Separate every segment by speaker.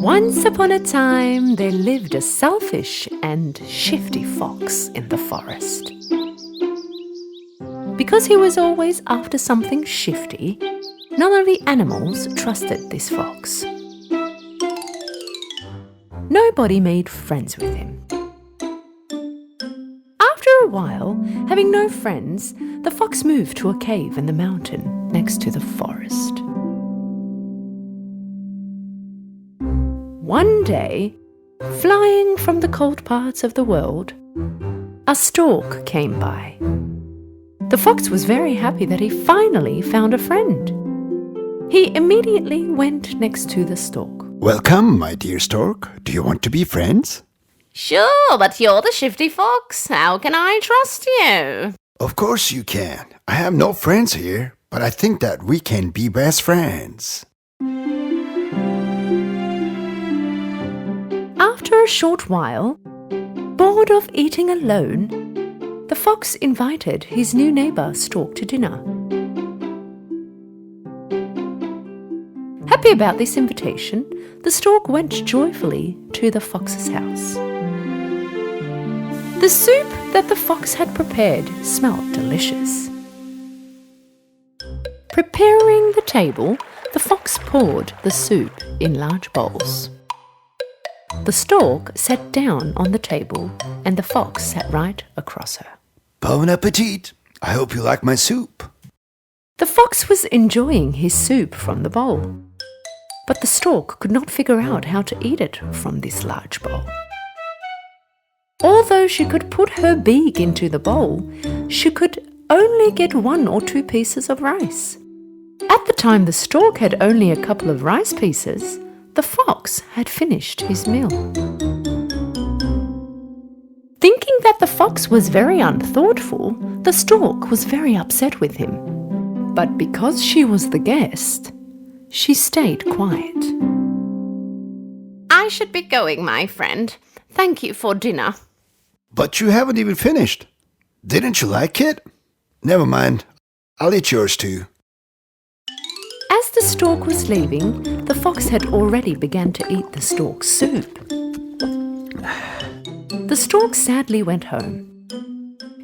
Speaker 1: Once upon a time, there lived a selfish and shifty fox in the forest. Because he was always after something shifty, none of the animals trusted this fox. Nobody made friends with him. After a while, having no friends, the fox moved to a cave in the mountain next to the forest. One day, flying from the cold parts of the world, a stork came by. The fox was very happy that he finally found a friend. He immediately went next to the stork.
Speaker 2: Welcome, my dear stork. Do you want to be friends?
Speaker 3: Sure, but you're the shifty fox. How can I trust you?
Speaker 2: Of course you can. I have no friends here, but I think that we can be best friends.
Speaker 1: After a short while, bored of eating alone, the fox invited his new neighbor Stork to dinner. Happy about this invitation, the stork went joyfully to the fox's house. The soup that the fox had prepared smelled delicious. Preparing the table, the fox poured the soup in large bowls. The stork sat down on the table and the fox sat right across her.
Speaker 2: Bon appetit. I hope you like my soup.
Speaker 1: The fox was enjoying his soup from the bowl, but the stork could not figure out how to eat it from this large bowl. Although she could put her beak into the bowl, she could only get 1 or 2 pieces of rice. At the time the stork had only a couple of rice pieces, the fox had finished his meal. Thinking that the fox was very unthoughtful, the stork was very upset with him. But because she was the guest, she stayed quiet.
Speaker 3: I should be going, my friend. Thank you for dinner.
Speaker 2: But you haven't even finished. Didn't you like it? Never mind. I'll eat yours too.
Speaker 1: As the stork was leaving, the fox had already begun to eat the stork's soup. The stork sadly went home.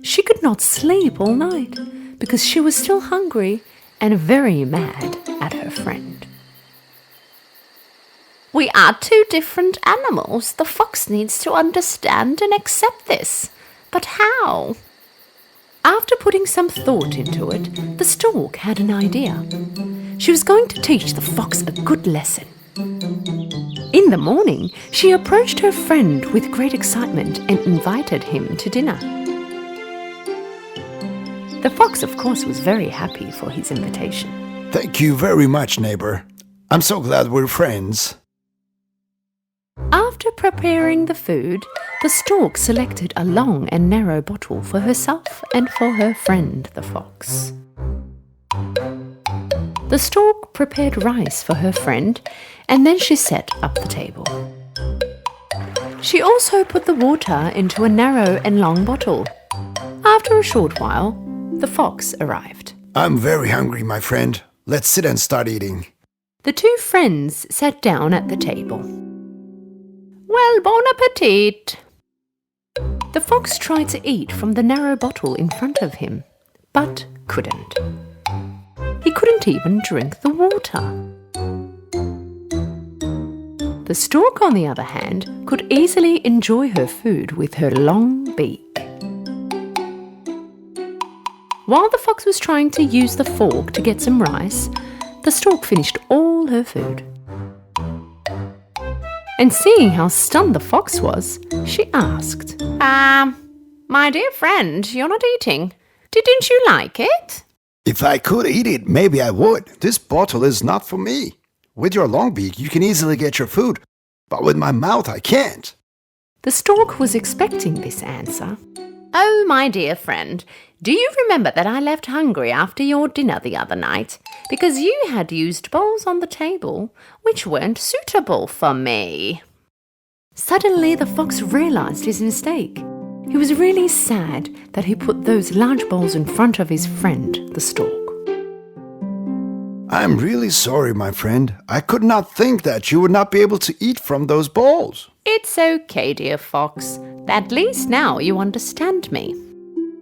Speaker 1: She could not sleep all night because she was still hungry and very mad at her friend.
Speaker 3: We are 2 different animals. The fox needs to understand and accept this. But how?
Speaker 1: After putting some thought into it, the stork had an idea. She was going to teach the fox a good lesson. In the morning, she approached her friend with great excitement and invited him to dinner. The fox, of course, was very happy for his invitation.
Speaker 2: Thank you very much, neighbor. I'm so glad we're friends.
Speaker 1: After preparing the food, the stork selected a long and narrow bottle for herself and for her friend, the fox. The stork prepared rice for her friend, and then she set up the table. She also put the water into a narrow and long bottle. After a short while, the fox arrived.
Speaker 2: I'm very hungry, my friend. Let's sit and start eating.
Speaker 1: The 2 friends sat down at the table.
Speaker 3: Well, bon appetit.
Speaker 1: The fox tried to eat from the narrow bottle in front of him, but couldn't. He couldn't even drink the water. The stork, on the other hand, could easily enjoy her food with her long beak. While the fox was trying to use the fork to get some rice, the stork finished all her food. And seeing how stunned the fox was, she asked,
Speaker 3: My dear friend, you're not eating. Didn't you like it?
Speaker 2: If I could eat it, maybe I would. This bottle is not for me. With your long beak, you can easily get your food, but with my mouth, I can't.
Speaker 1: The stork was expecting this answer.
Speaker 3: Oh, my dear friend, do you remember that I left hungry after your dinner the other night because you had used bowls on the table which weren't suitable for me?
Speaker 1: Suddenly, the fox realized his mistake. He was really sad that he put those large bowls in front of his friend, the stork.
Speaker 2: I'm really sorry, my friend. I could not think that you would not be able to eat from those bowls.
Speaker 3: It's okay, dear fox. At least now you understand me.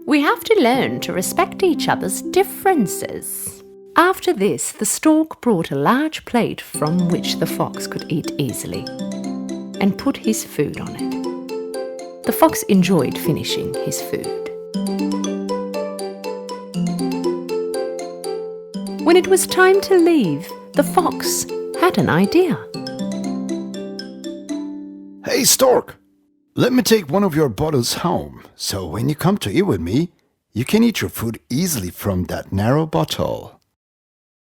Speaker 3: We have to learn to respect each other's differences.
Speaker 1: After this, the stork brought a large plate from which the fox could eat easily and put his food on it. The fox enjoyed finishing his food. When it was time to leave, the fox had an idea.
Speaker 2: Hey, stork, let me take one of your bottles home, so when you come to eat with me, you can eat your food easily from that narrow bottle.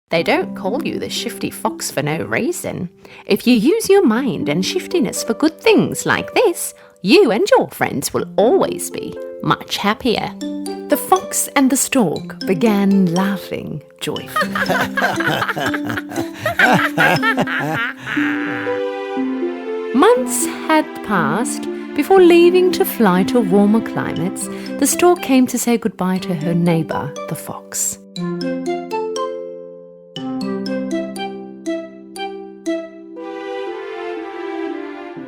Speaker 3: They don't call you the shifty fox for no reason. If you use your mind and shiftiness for good things like this, you and your friends will always be much happier.
Speaker 1: The fox and the stork began laughing joyfully. Months had passed before leaving to fly to warmer climates. The stork came to say goodbye to her neighbour, the fox.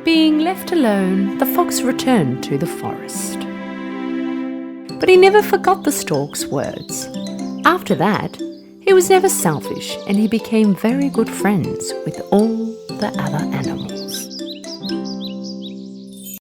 Speaker 1: Being left alone, the fox returned to the forest. But he never forgot the stork's words. After that, he was never selfish and he became very good friends with all the other animals.